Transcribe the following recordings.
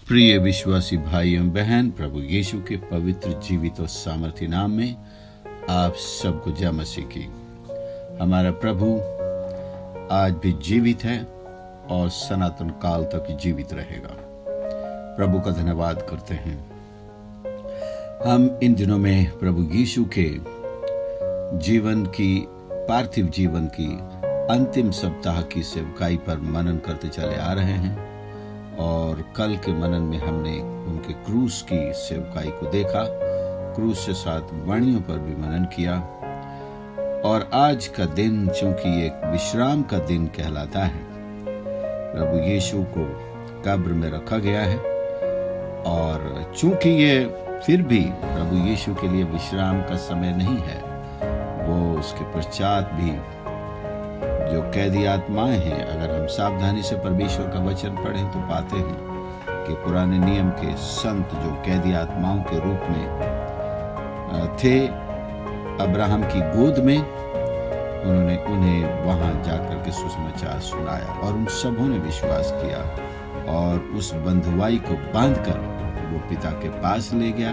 प्रिय विश्वासी भाई एवं बहन, प्रभु यीशु के पवित्र जीवित और सामर्थ्य नाम में आप सबको जय मसीह की। हमारा प्रभु आज भी जीवित है और सनातन काल तक जीवित रहेगा। प्रभु का धन्यवाद करते हैं। हम इन दिनों में प्रभु यीशु के जीवन की, पार्थिव जीवन की अंतिम सप्ताह की सेवकाई पर मनन करते चले आ रहे हैं और कल के मनन में हमने उनके क्रूस की सेवकाई को देखा, क्रूस से 7 वाणियों पर भी मनन किया। और आज का दिन चूंकि एक विश्राम का दिन कहलाता है, प्रभु यीशु को कब्र में रखा गया है और चूंकि ये फिर भी प्रभु यीशु के लिए विश्राम का समय नहीं है, वो उसके पश्चात भी जो कैदी आत्माएं हैं, अगर हम सावधानी से परमेश्वर का वचन पढ़ें तो पाते हैं कि पुराने नियम के संत जो कैदी आत्माओं के रूप में थे अब्राहम की गोद में, उन्होंने उन्हें वहां जाकर के सुसमाचार सुनाया और उन सबों ने विश्वास किया और उस बंधुआई को बांधकर वो पिता के पास ले गया।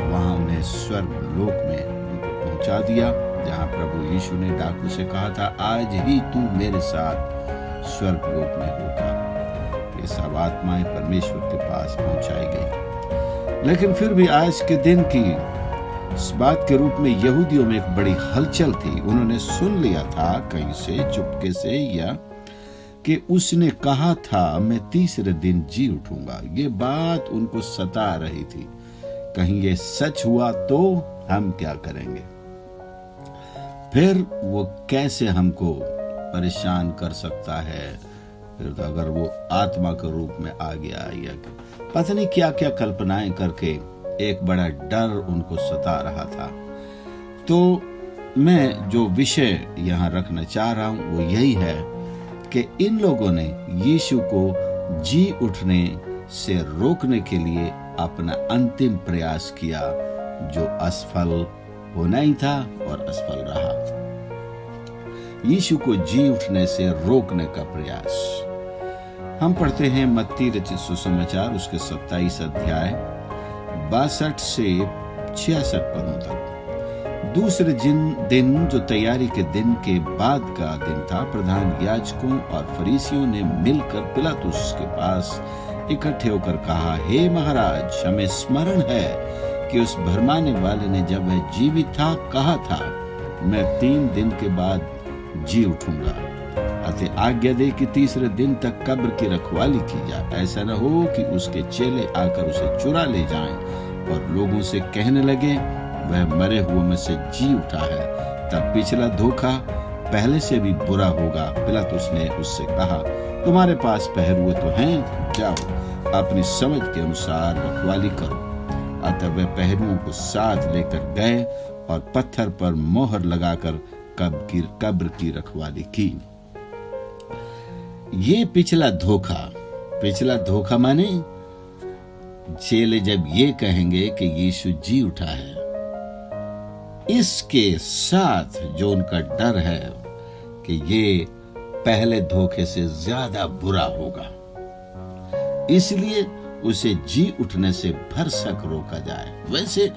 वहां उन्हें स्वर्ग लोक में उनको पहुंचा दिया, जहां प्रभु यीशु ने डाकू से कहा था, आज ही तू मेरे साथ स्वर्ग लोक में होगा। ये सब आत्माएं परमेश्वर के पास पहुंचाई गई। लेकिन फिर भी आज के दिन की इस बात के रूप में यहूदियों में एक बड़ी हलचल थी। उन्होंने सुन लिया था कहीं से चुपके से या कि उसने कहा था मैं तीसरे दिन जी उठूंगा। ये बात उनको सता रही थी, कहीं ये सच हुआ तो हम क्या करेंगे, फिर वो कैसे हमको परेशान कर सकता है, फिर तो अगर वो आत्मा के रूप में आ गया या पता नहीं क्या क्या कल्पनाएं करके एक बड़ा डर उनको सता रहा था। तो मैं जो विषय यहाँ रखना चाह रहा हूँ वो यही है कि इन लोगों ने यीशु को जी उठने से रोकने के लिए अपना अंतिम प्रयास किया, जो असफल होना ही था और असफल रहा। यीशु को जी उठने से रोकने का प्रयास हम पढ़ते हैं मत्ती रचित सुसमाचार उसके 27 अध्याय 62 से 66 पदों तक। दूसरे दिन जो तैयारी के दिन के बाद का दिन था, प्रधान याजकों और फरीसियों ने मिलकर पिलातुस के पास इकट्ठे होकर कहा, हे महाराज, हमें स्मरण है कि उस भरमाने वाले ने जब वह जीवित था कहा था, मैं 3 दिन के बाद जी उठूंगा। अतः आज्ञा दे कि तीसरे दिन तक कब्र की रखवाली की जाए, ऐसा न हो कि उसके चेले आकर उसे चुरा ले जाएं और लोगों से कहने लगे वह मरे हुए में से जी उठा है, तब पिछला धोखा पहले से भी बुरा होगा। पिलातुस ने उससे कहा, तुम्हारे पास पहरुए तो हैं, जाओ अपनी समझ के अनुसार रखवाली करो। अतः वे पहरुओं को साथ लेकर गए और पत्थर पर मोहर लगाकर कब्र की रखवाली की। ये पिछला धोखा माने चेले जब ये कहेंगे कि यीशु जी उठा है, इसके साथ जो उनका डर है कि ये पहले धोखे से ज्यादा बुरा होगा, इसलिए उसे जी उठने से भरसक रोका जाए। वैसे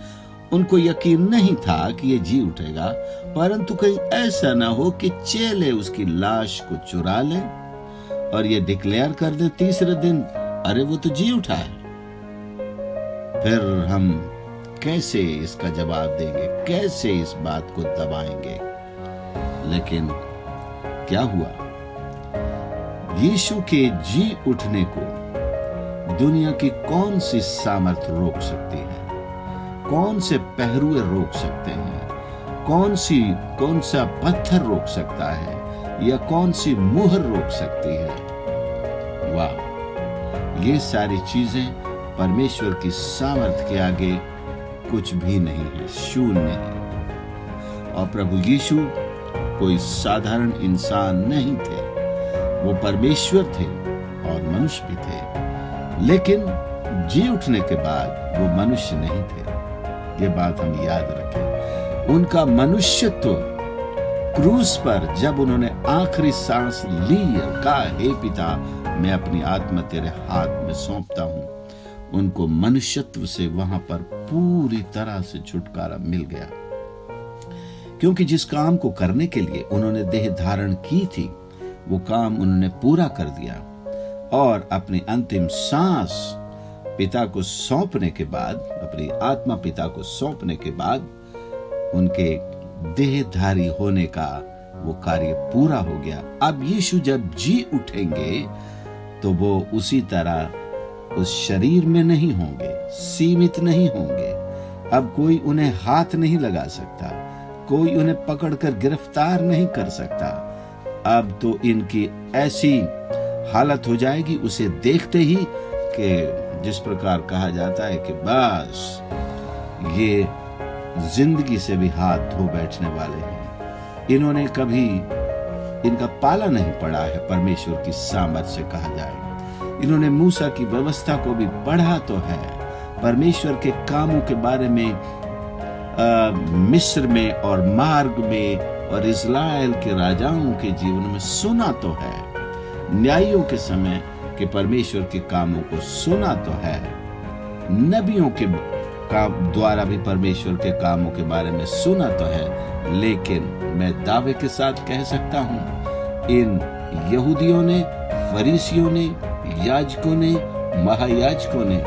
उनको यकीन नहीं था कि ये जी उठेगा, परंतु कहीं ऐसा ना हो कि चेले उसकी लाश को चुरा लें और ये डिक्लेयर कर दे तीसरे दिन, अरे वो तो जी उठा है। फिर हम कैसे इसका जवाब देंगे, कैसे इस बात को दबाएंगे। लेकिन क्या हुआ, यीशु के जी उठने को दुनिया की कौन सी सामर्थ रोक सकती है, कौन से पहरुए रोक सकते हैं, कौन सा पत्थर रोक सकता है या कौन सी मुहर रोक सकती है। वाह, ये सारी चीजें परमेश्वर की सामर्थ के आगे कुछ भी नहीं है, शून्य है। और प्रभु यीशु कोई साधारण इंसान नहीं थे, वो परमेश्वर थे और मनुष्य भी थे, लेकिन जी उठने के बाद वो मनुष्य नहीं थे। ये बात हम याद रखें। उनका मनुष्यत्व क्रूस पर जब उन्होंने आखिरी सांस ली और कहा, हे पिता, मैं अपनी आत्मा तेरे हाथ में सौंपता हूं, उनको मनुष्यत्व से वहां पर पूरी तरह से छुटकारा मिल गया, क्योंकि जिस काम को करने के लिए उन्होंने देह धारण की थी वो काम उन्होंने पूरा कर दिया, और अपनी अंतिम सांस पिता को सौंपने के बाद, अपनी आत्मा पिता को सौंपने के बाद उनके देहधारी होने का वो कार्य पूरा हो गया। अब यीशु जब जी उठेंगे तो वो उसी तरह उस शरीर में नहीं होंगे, सीमित नहीं होंगे। अब कोई उन्हें हाथ नहीं लगा सकता, कोई उन्हें पकड़कर गिरफ्तार नहीं कर सकता। अब तो इनकी ऐसी हालत हो जाएगी उसे देखते ही कि जिस प्रकार कहा जाता है कि बस ये जिंदगी से भी हाथ धो बैठने वाले हैं। इन्होंने कभी इनका पाला नहीं पड़ा है परमेश्वर की सामर्थ से कहा जाए। इन्होंने मूसा की व्यवस्था को भी पढ़ा तो है, परमेश्वर के कामों के बारे में मिस्र में और मार्ग में और इस्राएल के राजाओं के जीवन में सुना तो है, न्यायियों के समय के परमेश्वर के कामों को सुना तो है, नबियों के द्वारा भी परमेश्वर के कामों के बारे में सुना तो है। लेकिन मैं दावे के साथ कह सकता हूं, इन यहूदियों ने, फरीसियों ने, याजकों ने, महायाजकों ने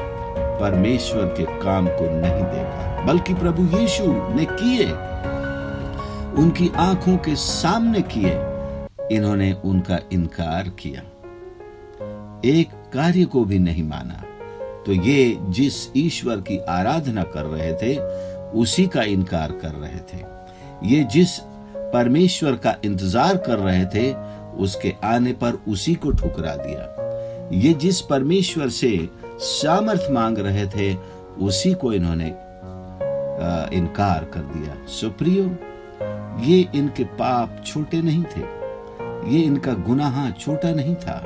परमेश्वर के काम को नहीं देखा, बल्कि प्रभु यीशु ने किए, उनकी आंखों के सामने किए। इन्होंने उनका इनकार किया, एक कार्य को भी नहीं माना। तो ये जिस ईश्वर की आराधना कर रहे थे उसी का इनकार कर रहे थे। ये जिस परमेश्वर का इंतजार कर रहे थे उसके आने पर उसी को ठुकरा दिया। ये जिस परमेश्वर से सामर्थ मांग रहे थे उसी को इन्होंने इनकार कर दिया। सुप्रियो, ये इनके पाप छोटे नहीं थे, ये इनका गुनाह छोटा नहीं था।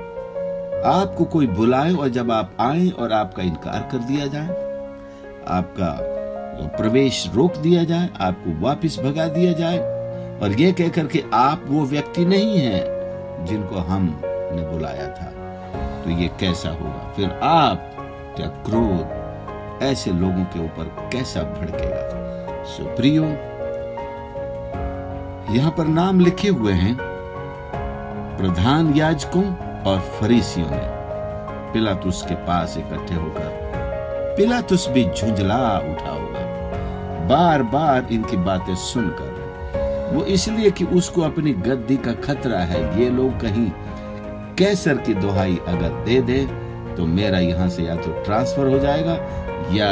आपको कोई बुलाए और जब आप आए और आपका इनकार कर दिया जाए, आपका प्रवेश रोक दिया जाए, आपको वापस भगा दिया जाए और ये कहकर के आप वो व्यक्ति नहीं हैं जिनको हमने बुलाया था, तो ये कैसा होगा? फिर आप क्या क्रोध ऐसे लोगों के ऊपर कैसा भड़केगा? सो प्रियो, यहां पर नाम लिखे हुए हैं प्रधान याजकों और फरीसियों ने पिलातुस के पास इकट्ठे होकर। पिलातुस भी झुंझला उठा होगा बार बार इनकी बातें सुनकर। वो इसलिए कि उसको अपनी गद्दी का खतरा है। ये लोग कहीं कैसर की दुहाई अगर दे दे तो मेरा यहां से या तो ट्रांसफर हो जाएगा या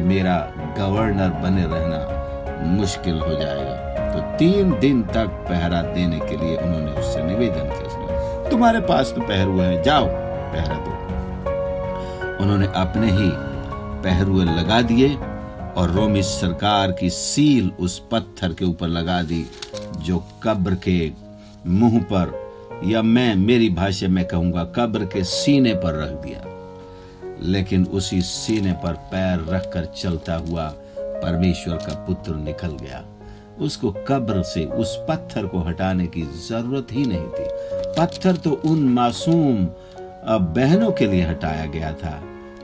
मेरा गवर्नर बने रहना मुश्किल हो जाएगा। तो 3 दिन तक पहरा देने के लिए उन्होंने उससे निवेदन किया, तुम्हारे पास तो पहरुए हैं, जाओ पहरा दो। उन्होंने अपने ही पहरुए लगा दिए और रोमी सरकार की सील उस पत्थर के ऊपर लगा दी जो कब्र के मुंह पर, या मेरी भाषा में कहूंगा कब्र के सीने पर रख दिया। लेकिन उसी सीने पर पैर रखकर चलता हुआ परमेश्वर का पुत्र निकल गया। उसको कब्र से उस पत्थर को हटाने की जरूरत ही नहीं थी। पत्थर तो उन मासूम बहनों के लिए हटाया गया था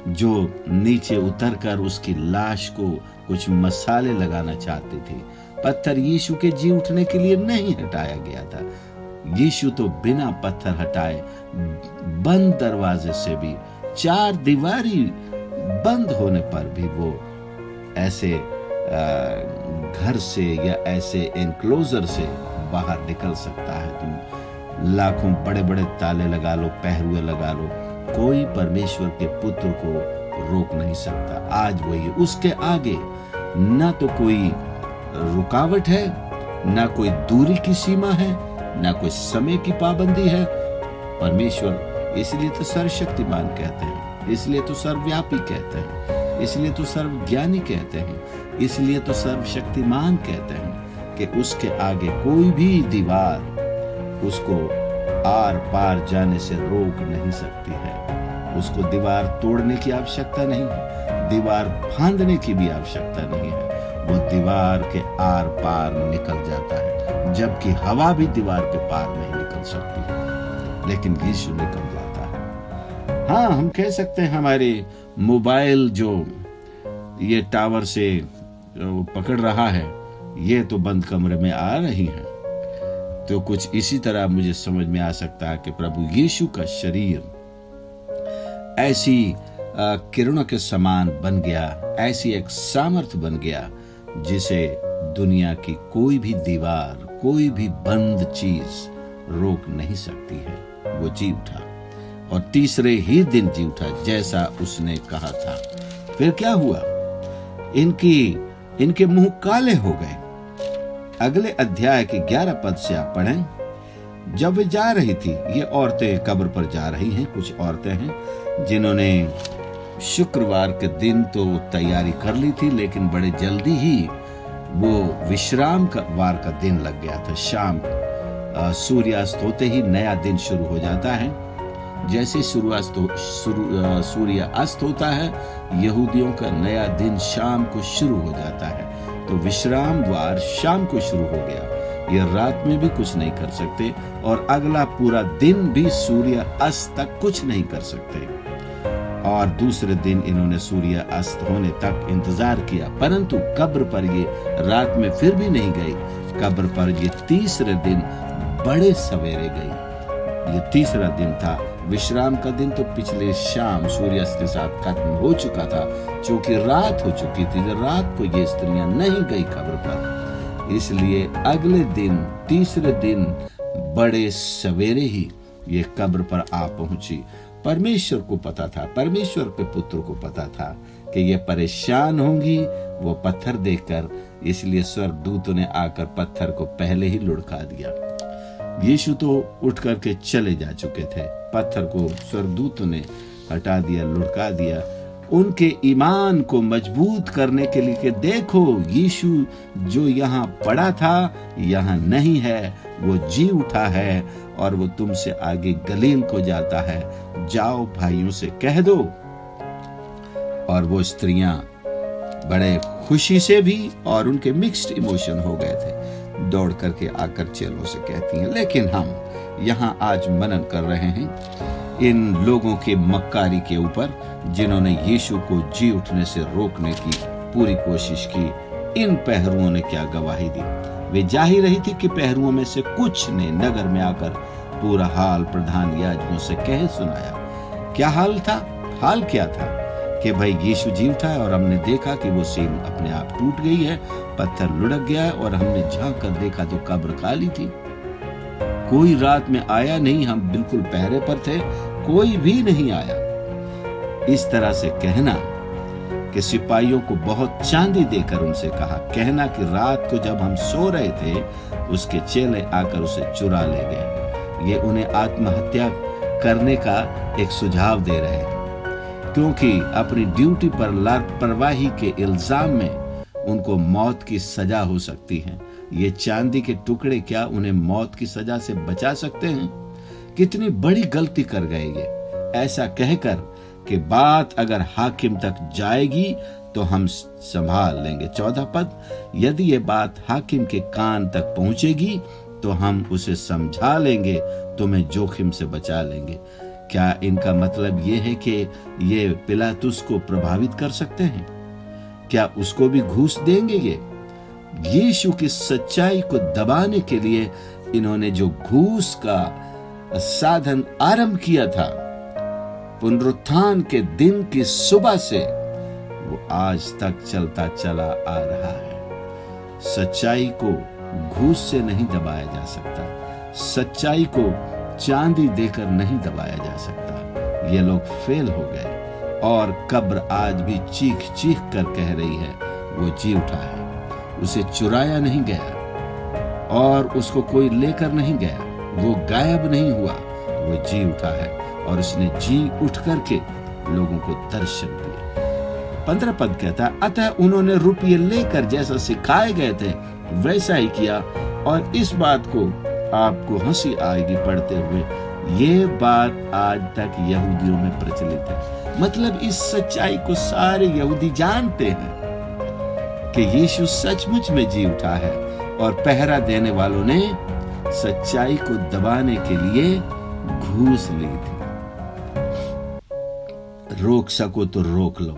जो नीचे उतरकर उसकी लाश को कुछ मसाले लगाना चाहती थी। पत्थर यीशु के जी उठने के लिए नहीं हटाया गया था। यीशु तो बिना पत्थर हटाए बंद दरवाजे से भी, 4 दीवारी बंद होने पर भी वो ऐसे घर से या ऐसे एनक्लोजर से बाहर निकल सकता है। तुम लाखों बड़े बड़े ताले लगा लो, पहरुए लगा लो, कोई परमेश्वर के पुत्र को रोक नहीं सकता। आज वही, उसके आगे ना तो कोई रुकावट है, ना कोई दूरी की सीमा है, ना कोई समय की पाबंदी है। परमेश्वर इसलिए तो सर्वशक्तिमान कहते हैं, इसलिए तो सर्वव्यापी कहते हैं, इसलिए तो सर्वज्ञानी कहते हैं, इसलिए तो सर्वशक्तिमान कहते हैं कि उसके आगे कोई भी दीवार उसको आर पार जाने से रोक नहीं सकती है। उसको दीवार तोड़ने की आवश्यकता नहीं है, दीवार फांदने की भी आवश्यकता नहीं है। वो दीवार के आर पार निकल जाता है, जबकि हवा भी दीवार के पार नहीं निकल सकती, लेकिन यीशु निकल जाता है। हाँ, हम कह सकते हैं हमारे मोबाइल जो ये टावर से पकड़ रहा है, ये तो बंद कमरे में आ रही हैं। तो कुछ इसी तरह मुझे समझ में आ सकता है कि प्रभु यीशु का शरीर ऐसी किरणों के समान बन गया, ऐसी एक सामर्थ बन गया जिसे दुनिया की कोई भी दीवार, कोई भी बंद चीज रोक नहीं सकती है। वो जी उठा और तीसरे ही दिन जी उठा जैसा उसने कहा था। फिर क्या हुआ? इनके मुंह काले हो गए। अगले अध्याय के 11 पद से आप पढ़ें। जब वे जा रही थी, ये औरतें कब्र पर जा रही हैं, कुछ औरतें हैं जिन्होंने शुक्रवार के दिन तो तैयारी कर ली थी, लेकिन बड़े जल्दी ही वो विश्राम का वार का दिन लग गया था। शाम सूर्यास्त होते ही नया दिन शुरू हो जाता है। जैसे सूर्य अस्त होता है, यहूदियों का नया दिन शाम को शुरू हो जाता है। तो विश्राम वार शाम को शुरू हो गया। ये रात में भी कुछ नहीं कर सकते और अगला पूरा दिन भी सूर्य अस्त तक कुछ नहीं कर सकते। और दूसरे दिन इन्होंने सूर्य अस्त होने तक इंतजार किया, परंतु कब्र पर ये रात में फिर भी नहीं गई। कब्र पर ये तीसरे दिन बड़े सवेरे गई। ये तीसरा दिन था। विश्राम का दिन तो पिछले शाम सूर्यास्त के साथ खत्म हो चुका था, क्योंकि रात हो चुकी थी। रात को ये स्त्रियां नहीं गई कब्र पर, इसलिए अगले दिन तीसरे दिन बड़े सवेरे ही ये कब्र पर आ पहुंची। परमेश्वर को पता था, परमेश्वर के पुत्र को पता था कि ये परेशान होंगी वो पत्थर देखकर, इसलिए स्वर्गदूतों ने आकर पत्थर को पहले ही लुढ़का दिया। यीशु तो उठ करके चले जा चुके थे, पत्थर को स्वर्गदूतों ने हटा दिया, लुढ़का दिया। उनके ईमान को मजबूत करने के लिए कि देखो यीशु जो यहाँ पड़ा था यहाँ नहीं है, वो जी उठा है और वो तुमसे आगे गलील को जाता है, जाओ भाइयों से कह दो। और वो स्त्रियां बड़े खुशी से भी और उनके मिक्स्ड इमोशन हो गए थे, दौड़ करके आकर चेलों से कहती हैं। लेकिन हम यहाँ आज मनन कर रहे हैं इन लोगों के मक्कारी के ऊपर, जिन्होंने यीशु को जी उठने से रोकने की पूरी कोशिश की। इन पहरुओं ने क्या गवाही दी? वे जा ही रही थी कि पहरुओं में से कुछ ने नगर में आकर पूरा हाल प्रधान याजकों से कह सुनाया। क्या हाल था? हाल क्या था कि भाई यीशु जी उठा है और हमने देखा कि वो सीन अपने आप टूट गई है, पत्थर लुढ़क गया है और हमने झांक कर देखा तो कब्र खाली थी। कोई रात में आया नहीं, हम बिल्कुल पहरे पर थे, कोई भी नहीं आया। इस तरह से कहना कि सिपाहियों को बहुत चांदी देकर उनसे कहा, कहना कि रात को जब हम सो रहे थे उसके चेले आकर उसे चुरा ले गए। ये उन्हें आत्महत्या करने का एक सुझाव दे रहे हैं, क्योंकि अपनी ड्यूटी पर लापरवाही के इल्जाम में उनको मौत की सजा हो सकती है। ये चांदी के टुकड़े क्या उन्हें मौत की सजा से बचा सकते हैं? कितनी बड़ी गलती कर गए ये, ऐसा कहकर कि बात अगर हाकिम तक जाएगी तो हम संभाल लेंगे। 14 पद, यदि ये बात हाकिम के कान तक पहुंचेगी तो हम उसे समझा लेंगे, तुम्हें जोखिम से बचा लेंगे। क्या इनका मतलब ये है कि ये पिलातुस को प्रभावित कर सकते हैं? क्या उसको भी घूस देंगे? ये यीशु की सच्चाई को दबाने के लिए इन्होंने जो घूस का साधन आरंभ किया था, पुनरुत्थान के दिन की सुबह से वो आज तक चलता चला आ रहा है। सच्चाई को घूस से नहीं दबाया जा सकता, सच्चाई को चांदी देकर नहीं दबाया जा सकता। ये लोग फेल हो गए और कब्र आज भी चीख चीख कर कह रही है वो जी उठा है। उसे चुराया नहीं गया और उसको कोई लेकर नहीं गया, वो गायब नहीं हुआ, वो जी उठा है और उसने जी उठ करके लोगों को दर्शन दिए। 15 पद कहता, अतः उन्होंने रुपये लेकर जैसा सिखाए गए थे वैसा ही किया, और इस बात को आपको हंसी आएगी पढ़ते हुए, ये बात आज तक यहूदियों में प्रचलित है। मतलब इस सच्चाई को सारे यहूदी जानते हैं कि यीशु सचमुच में जी उठा है, और पहरा देने वालों ने सच्चाई को दबाने के लिए घूस ली थी। रोक सको तो रोक लो।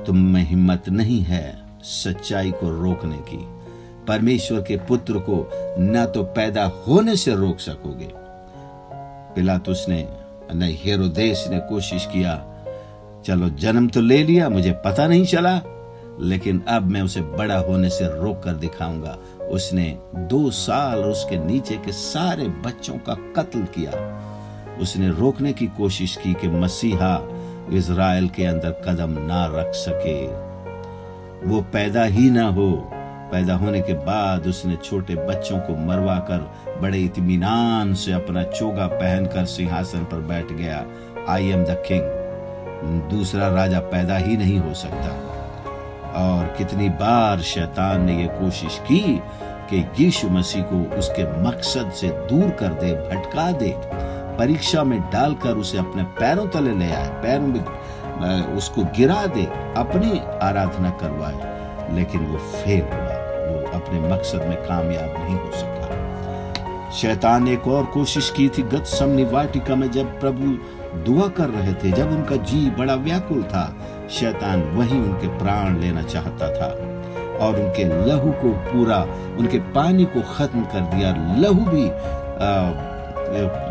तुम में हिम्मत नहीं है सच्चाई को रोकने की। परमेश्वर के पुत्र को न तो पैदा होने से रोक सकोगे। पिलातुस ने नहीं, हेरोदेस ने कोशिश किया, चलो जन्म तो ले लिया, मुझे पता नहीं चला, लेकिन अब मैं उसे बड़ा होने से रोक कर दिखाऊंगा। उसने 2 साल उसके नीचे के सारे बच्चों का कत्ल किया। उसने रोकने की कोशिश की कि मसीहा इज़राइल के अंदर कदम ना रख सके, वो पैदा ही ना हो। पैदा होने के बाद उसने छोटे बच्चों को मरवा कर बड़े इत्मीनान से अपना चोगा पहनकर सिंहासन पर बैठ गया। आई एम द किंग, दूसरा राजा पैदा ही नहीं हो सकता। और कितनी बार शैतान ने ये कोशिश की कि यीशु मसीह को उसके मकसद से दूर कर दे, भटका दे, परीक्षा में डालकर उसे अपने पैरों तले ले आए, पैरों में उसको गिरा दे, अपनी आराधना करवाए, लेकिन वो फेल हुआ। वो अपने मकसद में कामयाब नहीं हो सका। शैतान ने एक और कोशिश की थी गतसमनी वाटिका में, जब प्रभु दुआ कर रहे थे, जब उनका जी बड़ा व्याकुल था। शैतान वहीं उनके प्राण लेना चाहता था और उनके लहू को पूरा, उनके पानी को खत्म कर दिया। लहू भी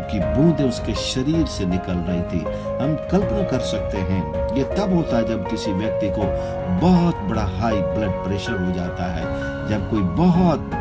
की बूंदें उसके शरीर से निकल रही थी। हम कल्पना कर सकते हैं ये तब होता है जब किसी व्यक्ति को बहुत बड़ा हाई ब्लड प्रेशर हो जाता है, जब कोई बहुत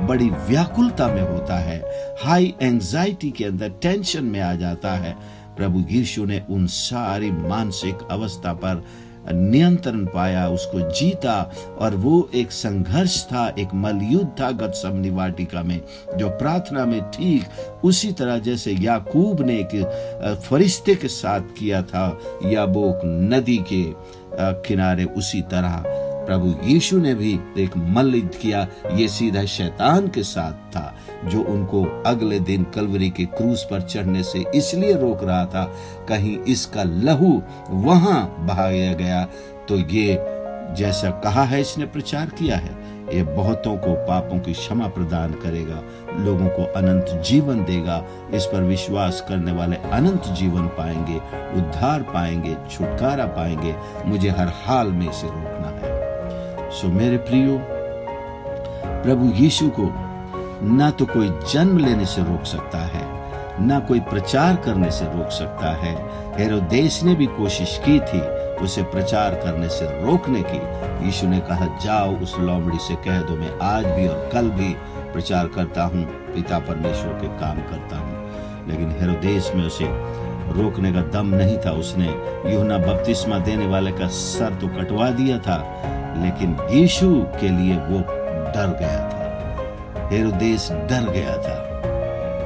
बड़ी व्याकुलता में होता है, हाई एंजाइटी के अंदर टेंशन में आ जाता है। प्रभु यीशु ने उन सारी मानसिक अवस्था पर नियंत्रण पाया, उसको जीता। और वो एक संघर्ष था, एक मलयुद्ध था गतसमनी वाटिका में, जो प्रार्थना में ठीक उसी तरह जैसे याकूब ने एक फरिश्ते के साथ किया था याबोक नदी के किनारे, उसी तरह प्रभु यीशु ने भी एक मलयुद्ध किया। ये सीधा शैतान के साथ था, जो उनको अगले दिन कलवरी के क्रूस पर चढ़ने से इसलिए रोक रहा था, कहीं इसका लहू वहां बहाया गया तो ये जैसा कहा है, इसने प्रचार किया है, ये बहुतों को पापों की क्षमा प्रदान करेगा, लोगों को अनंत जीवन देगा। इस पर विश्वास करने वाले अनंत जीवन पाएंगे, उद्धार पाएंगे, छुटकारा पाएंगे। मुझे हर हाल में इसे रोकना है। सो मेरे प्रियो, प्रभु यीशु को ना तो कोई जन्म लेने से रोक सकता है, ना कोई प्रचार करने से रोक सकता है। हेरोदेस ने भी कोशिश की थी उसे प्रचार करने से रोकने की। यीशु ने कहा, जाओ उस लोमड़ी से कह दो, मैं आज भी और कल भी प्रचार करता हूँ, पिता परमेश्वर के काम करता हूँ। लेकिन हेरोदेस में उसे रोकने का दम नहीं था। उसने यूहन्ना बपतिस्मा देने वाले का सर तो कटवा दिया था, लेकिन यीशु के लिए वो डर गया था। हेरोदेस डर गया था।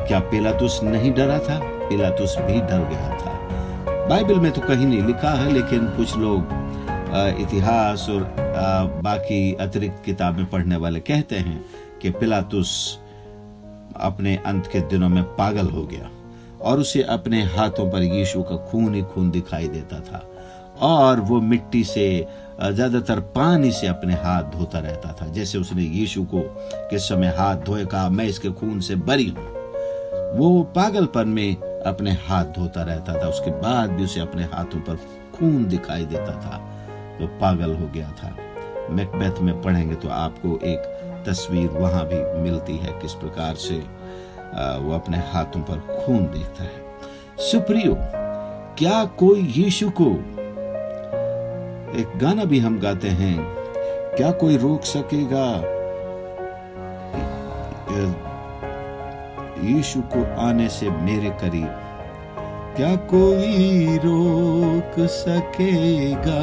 क्या पिलातुस नहीं डरा था? पिलातुस भी डर गया था। बाइबल में तो कहीं नहीं लिखा है, लेकिन कुछ लोग इतिहास और बाकी अतिरिक्त किताबें पढ़ने वाले कहते हैं कि पिलातुस अपने अंत के दिनों में पागल हो गया और उसे अपने हाथों पर यीशु का खून ही खून दिखाई देता था, और वो मिट्टी से, ज्यादातर पानी से अपने हाथ धोता रहता था। जैसे उसने यीशु को किस समय हाथ धोए, कहा मैं इसके खून से बरी हूं। वो पागलपन में अपने हाथ धोता रहता था। उसके बाद भी उसे अपने हाथों पर खून दिखाई देता था, तो पागल हो गया था। मैकबेथ में पढ़ेंगे तो आपको एक तस्वीर वहां भी मिलती है, किस प्रकार से वो अपने हाथों पर खून देखता है। सुप्रियो, क्या कोई यीशु को, एक गाना भी हम गाते हैं, क्या कोई रोक सकेगा यीशु को आने से मेरे करीब? क्या कोई रोक सकेगा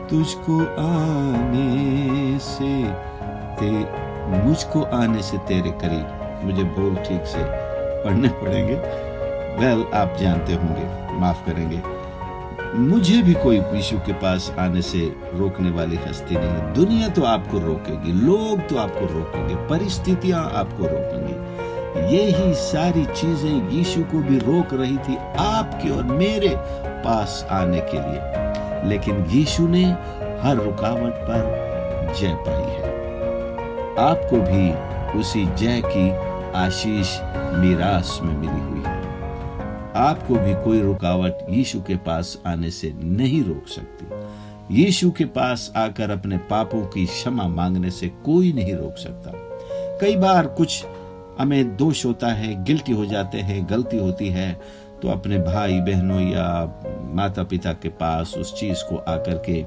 तुझको आने से, मुझको आने से तेरे करीब? मुझे बोल ठीक से पढ़ने पड़ेंगे, वेल आप जानते होंगे, माफ करेंगे। मुझे भी कोई यीशु के पास आने से रोकने वाली हस्ती नहीं। दुनिया तो आपको रोकेगी, लोग तो आपको रोकेंगे, परिस्थितियां आपको रोकेंगी। यही सारी चीजें यीशु को भी रोक रही थी आपके और मेरे पास आने के लिए, लेकिन यीशु ने हर रुकावट पर जय पाई है। आपको भी उसी जय की आशीष मीरास में मिली हुई है। आपको भी कोई रुकावट यीशु के पास आने से नहीं रोक सकती। यीशु के पास आकर अपने पापों की क्षमा मांगने से कोई नहीं रोक सकता। कई बार कुछ हमें दोष होता है, गिल्टी हो जाते हैं, गलती होती है, तो अपने भाई बहनों या माता पिता के पास उस चीज को आकर के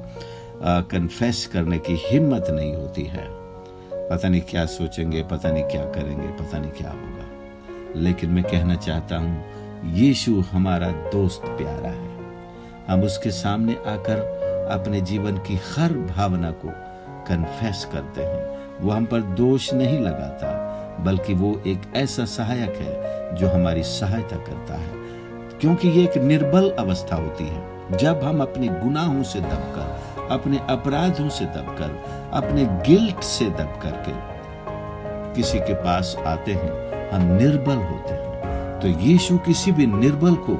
कन्फेस करने की हिम्मत नहीं होती है। पता नहीं क्या सोचेंगे, पता नहीं क्या करेंगे, पता नहीं क्या होगा। लेकिन मैं कहना चाहता हूं, यीशु हमारा दोस्त प्यारा है। हम उसके सामने आकर अपने जीवन की हर भावना को कन्फेस करते हैं। वो हम पर दोष नहीं लगाता, बल्कि वो एक ऐसा सहायक है जो हमारी सहायता करता है। क्योंकि ये एक निर्बल अवस्था होती है जब हम अपने गुनाहों से दबकर, अपने अपराधों से दबकर, अपने गिल्ट से दबकर के किसी के पास आते हैं, हम निर्बल होते हैं। तो यीशु किसी भी निर्बल को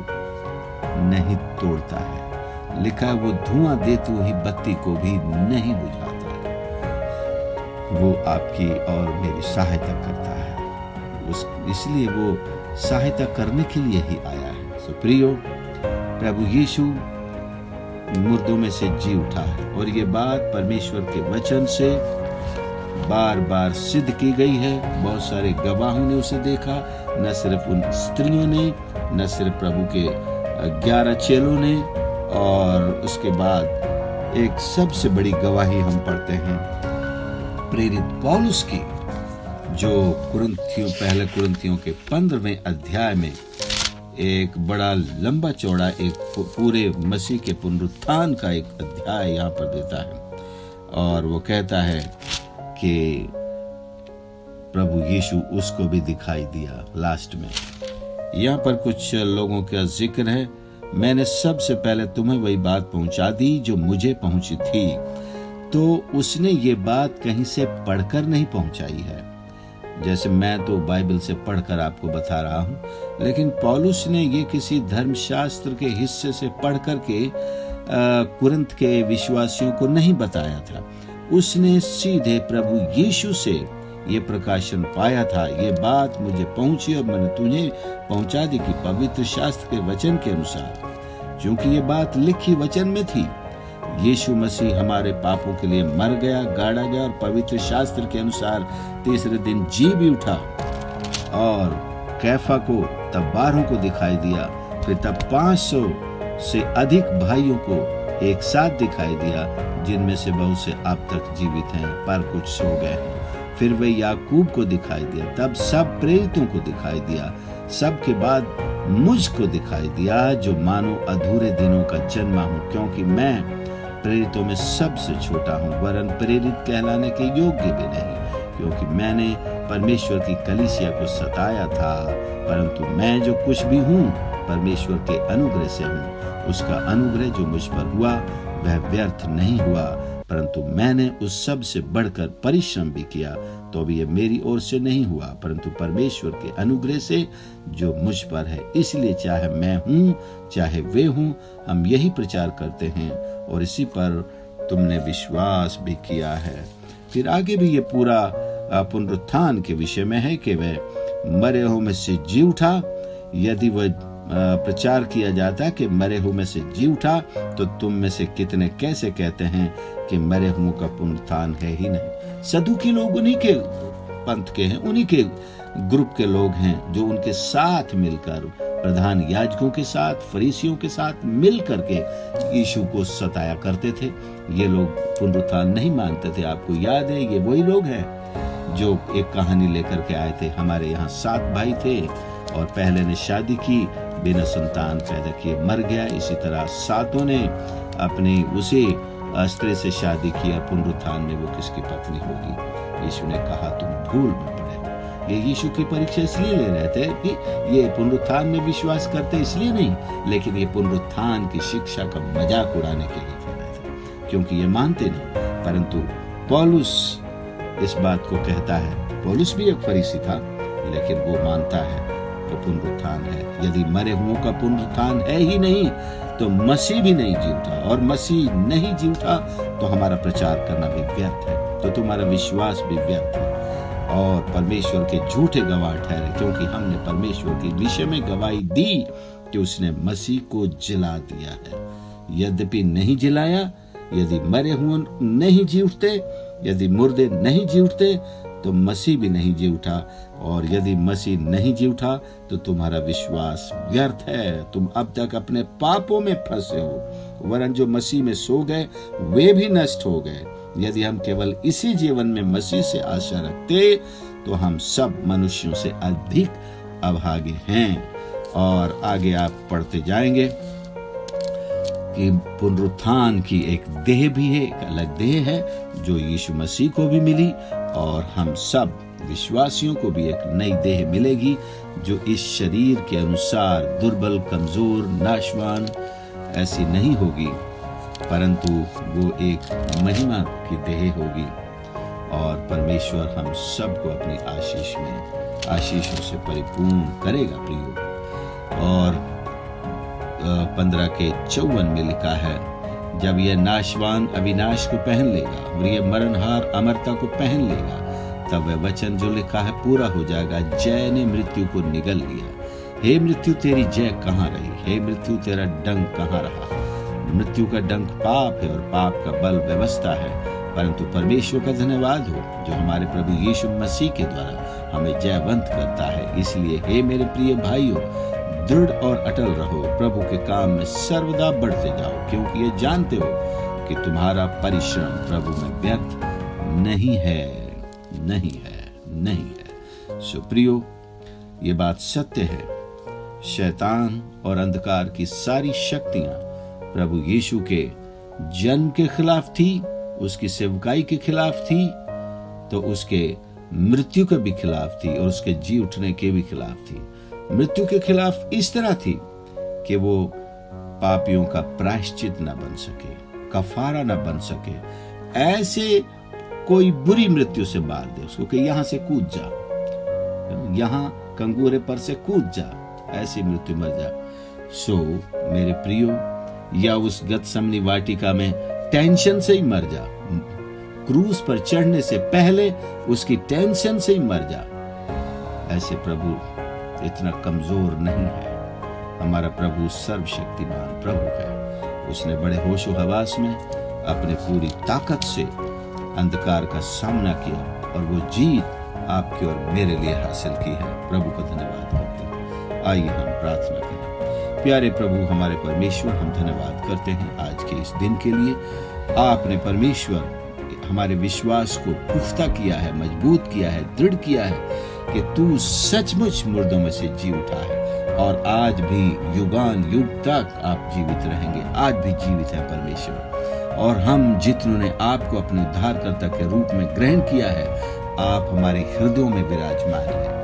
नहीं तोड़ता है। लिखा है वो धुआं देती हुई बत्ती को भी नहीं बुझाता है। वो आपकी और मेरी सहायता करता है। इसलिए वो सहायता करने के लिए ही आया है। तो प्रियो, प्रभु यीशु मुर्दों में से जी उठा है और ये बात परमेश्वर के वचन से बार बार सिद्ध की गई है। बहुत सारे गवाहों ने उसे देखा, न सिर्फ उन स्त्रियों ने, न सिर्फ प्रभु के 11 चेलों ने, और उसके बाद एक सबसे बड़ी गवाही हम पढ़ते हैं प्रेरित पौलुस की, जो पहले कुरिन्थियों के 15वें अध्याय में एक बड़ा लंबा चौड़ा एक पूरे मसीह के पुनरुत्थान का एक अध्याय यहाँ पर देता है। और वो कहता है कि प्रभु यीशु उसको भी दिखाई दिया। लास्ट में यहाँ पर कुछ लोगों का जिक्र है। मैंने सबसे पहले तुम्हें वही बात पहुंचा दी जो मुझे पहुंची थी। तो उसने ये बात कहीं से पढ़कर नहीं पहुंचाई है। जैसे मैं तो बाइबल से पढ़कर आपको बता रहा हूं, लेकिन पौलुस ने ये किसी धर्मशास्त्र के हिस्से से पढ़कर के कुरिन्थ के विश्वासियों को नहीं बताया था। उसने सीधे प्रभु यीशु से ये प्रकाशन पाया था। ये बात मुझे पहुंची और मैंने तुझे पहुंचा दी कि पवित्र शास्त्र के वचन के अनुसार, क्योंकि ये बात लिखी वचन में थी, यीशु मसीह हमारे पापों के लिए मर गया, गाड़ा गया और पवित्र शास्त्र के अनुसार तीसरे दिन जी भी उठा। और कैफा को तब 12 को दिखाई दिया, फिर तब 500 से अधिक भाइयों को एक साथ दिखाई दिया, जिनमें से बहुत से अब तक जीवित हैं पर कुछ सो गए हैं। फिर वे याकूब को दिखाई दिया, तब सब प्रेरितों को दिखाई दिया, सबके बाद मुझको दिखाई दिया, जो मानो अधूरे दिनों का जन्मा हूँ, क्योंकि मैं प्रेरितों में सबसे छोटा हूँ, वरन प्रेरित कहलाने के योग्य भी नहीं, क्योंकि मैंने परमेश्वर की कलीसिया को सताया था। परंतु मैं जो कुछ भी हूँ परमेश्वर के अनुग्रह से हूँ। उसका अनुग्रह जो मुझ पर हुआ वह व्यर्थ नहीं हुआ, परंतु मैंने उस सब से बढ़कर परिश्रम भी किया, तो भी ये मेरी ओर से नहीं हुआ, परंतु परमेश्वर के अनुग्रह से जो मुझ पर है। इसलिए चाहे मैं हूँ चाहे वे हूँ, हम यही प्रचार करते हैं और इसी पर तुमने विश्वास भी किया है। फिर आगे भी ये पूरा पुनरुत्थान के विषय में है कि वह मरे हुओं में से जी उठा। यदि वह प्रचार किया जाता कि मरे हुओं में से जी उठा, तो तुम में से कितने कैसे कहते हैं कि मरे हुओं का पुनरुत्थान है ही नहीं। सदूकी लोग उन्हीं के पंथ के हैं, उन्हीं के ग्रुप के लोग हैं, जो उनके साथ मिलकर, प्रधान याजकों के साथ, फरीसियों के साथ मिल करके यीशु को सताया करते थे। ये लोग पुनरुत्थान नहीं मानते थे। आपको याद है, ये वही लोग हैं जो एक कहानी लेकर के आए थे। हमारे यहाँ 7 भाई थे और पहले ने शादी की, बिना संतान पैदा किए मर गया। इसी तरह 7 ने अपनी उसी स्त्री से शादी किया। पुनरुत्थान में वो किसकी पत्नी होगी? यीशु ने कहा तुम भूल में पड़े हो। ये यीशु की परीक्षा इसलिए ले रहे थे कि ये पुनरुत्थान में विश्वास करते इसलिए नहीं, लेकिन ये पुनरुत्थान की शिक्षा का मजाक उड़ाने के लिए कह रहे थे, क्योंकि ये मानते नहीं। परंतु पौलुस इस बात को कहता है। पौलुस भी एक फरीसी था, लेकिन वो मानता है तो पुनरुत्थान है। यदि मरे हुओं का पुनरुत्थान है ही नहीं, तो मसीह भी नहीं जी उठा, और मसीह नहीं जी उठा तो हमारा प्रचार करना भी व्यर्थ है, तो तुम्हारा विश्वास भी व्यर्थ है और परमेश्वर के झूठे गवाह ठहरे, क्योंकि हमने परमेश्वर के विषय में गवाही दी कि उसने मसीह को जिला दिया है। यद्यपि नहीं जिलाया, यदि मरे हुए नहीं जी उठते, यदि मुर्दे नहीं जी उठते, तो मसीह भी नहीं जी उठा। और यदि मसीह नहीं जी उठा तो तुम्हारा विश्वास व्यर्थ है, तुम अब तक अपने पापों में फंसे हो। वरन जो मसीह में सो गए वे भी नष्ट हो गए। यदि हम केवल इसी जीवन में मसीह से आशा रखते तो हम सब मनुष्यों से अधिक अभागे हैं। और आगे आप पढ़ते जाएंगे कि पुनरुत्थान की एक देह भी है, एक अलग देह है जो यीशु मसीह को भी मिली, और हम सब विश्वासियों को भी एक नई देह मिलेगी जो इस शरीर के अनुसार दुर्बल, कमजोर, नाशवान ऐसी नहीं होगी, परंतु वो एक महिमा की देह होगी। और परमेश्वर हम सबको अपनी आशीषों से परिपूर्ण करेगा प्रियो। और 15:54 में लिखा है, जब यह नाशवान अविनाश को पहन लेगा और यह मरणहार अमरता को पहन लेगा, तब वह वचन जो लिखा है पूरा हो जाएगा, जय ने मृत्यु को निगल लिया। हे मृत्यु तेरी जय कहाँ रही? हे मृत्यु तेरा डंक कहाँ रहा? मृत्यु का डंक पाप है और पाप का बल व्यवस्था है, परंतु परमेश्वर का धन्यवाद हो जो हमारे प्रभु यीशु मसीह के द्वारा हमें जयवंत करता है। इसलिए हे मेरे प्रिय भाइयों, दृढ़ और अटल रहो, प्रभु के काम में सर्वदा बढ़ते जाओ, क्योंकि ये जानते हो कि तुम्हारा परिश्रम प्रभु में व्यर्थ नहीं है। सो प्रियो, ये बात सत्य है। शैतान और अंधकार की सारी शक्तियां प्रभु यीशु के जन्म के खिलाफ थी, उसकी सेवकाई के खिलाफ थी, तो उसके मृत्यु के भी खिलाफ थी और उसके जी उठने के भी खिलाफ थी। मृत्यु के खिलाफ इस तरह थी कि वो पापियों का प्रायश्चित न बन सके, कफारा न बन सके। ऐसे कोई बुरी मृत्यु से मार दे उसको कि यहां से कूद जा, यहां कंगूरे पर से कूद जा, ऐसी मृत्यु मर जा। सो मेरे प्रियो, या उस गतसमनी वाटिका में टेंशन से ही मर जा, क्रूस पर चढ़ने से पहले उसकी टेंशन से ही मर जा। ऐसे प्रभु इतना कमजोर नहीं है। हमारा प्रभु सर्वशक्तिमान प्रभु है। उसने बड़े होशो हवास में अपने पूरी ताकत से अंधकार का सामना किया और वो जीत आपके और मेरे लिए हासिल की है। प्रभु का धन्यवाद करते हैं। आइए हम प्रार्थना करें। प्यारे प्रभु हमारे परमेश्वर, हम धन्यवाद करते हैं आज के इस दिन के लिए। आपने परमेश्वर हमारे विश्वास को पुख्ता किया है, मजबूत किया है, दृढ़ किया है कि तू सचमुच मुर्दों में से जी उठा है और आज भी युगान युग तक आप जीवित रहेंगे। आज भी जीवित है परमेश्वर। और हम जितनों ने आपको अपने उद्धारकर्ता के रूप में ग्रहण किया है, आप हमारे हृदयों में विराजमान है।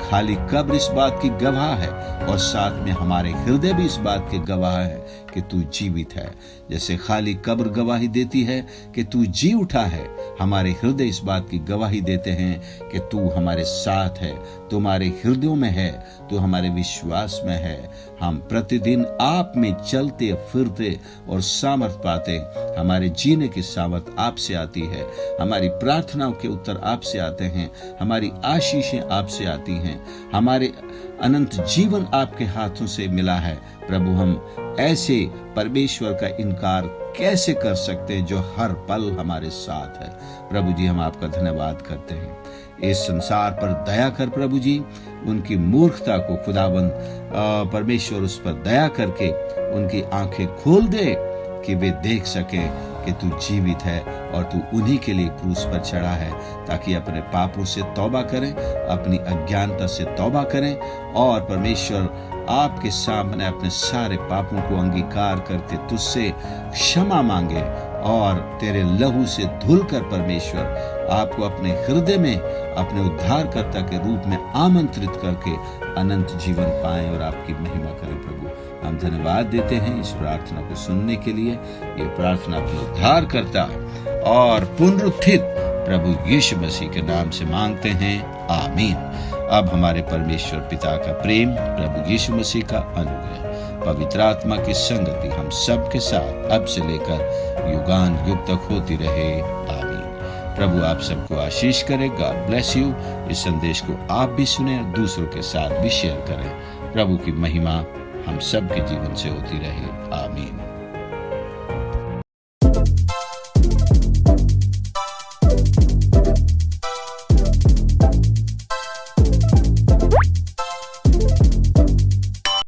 खाली कब्र इस बात की गवाह है और साथ में हमारे हृदय भी इस बात के गवाह है कि तू जीवित है। जैसे खाली कब्र गवाही देती है कि तू जी उठा है, हमारे हृदय इस बात की गवाही देते हैं कि तू हमारे साथ है, तुम्हारे हृदयों में है, तू हमारे विश्वास में है। हम प्रतिदिन आप में चलते फिरते और सामर्थ पाते। हमारे जीने की सामर्थ आपसे आती है, हमारी प्रार्थनाओं के उत्तर आपसे आते हैं, हमारी आशीषें आपसे आती हैं, हमारे अनंत जीवन आपके हाथों से मिला है। प्रभु हम ऐसे परमेश्वर का इनकार कैसे कर सकते हैं जो हर पल हमारे साथ है। प्रभु जी हम आपका धन्यवाद करते हैं। इस संसार पर दया कर प्रभु जी, उनकी मूर्खता को खुदाबंद परमेश्वर उस पर दया करके उनकी आंखें खोल दे कि वे देख सकें कि तू जीवित है और तू उन्हीं के लिए क्रूस पर चढ़ा है, ताकि अपने पापों से तौबा करें, अपनी अज्ञानता से तौबा करें और परमेश्वर आपके सामने अपने सारे पापों को अंगीकार करके तुझसे क्षमा मांगे और तेरे लहू से धुलकर परमेश्वर आपको अपने हृदय में अपने उद्धारकर्ता के रूप में आमंत्रित करके अनंत जीवन पाएं और आपकी महिमा करें। प्रभु हम धन्यवाद देते हैं इस प्रार्थना को सुनने के लिए। ये प्रार्थना अपने उद्धारकर्ता और पुनरुत्थित प्रभु यीशु मसीह के नाम से मांगते हैं, आमीन। अब हमारे परमेश्वर पिता का प्रेम, प्रभु यीशु मसीह का अनुग्रह, पवित्र आत्मा की संगति हम सब के साथ अब से लेकर युगान युग तक होती रहे, आमीन। प्रभु आप सबको आशीष करे। God bless you. इस संदेश को आप भी सुने और दूसरों के साथ भी शेयर करें। प्रभु की महिमा हम सब के जीवन से होती रहे। आमीन।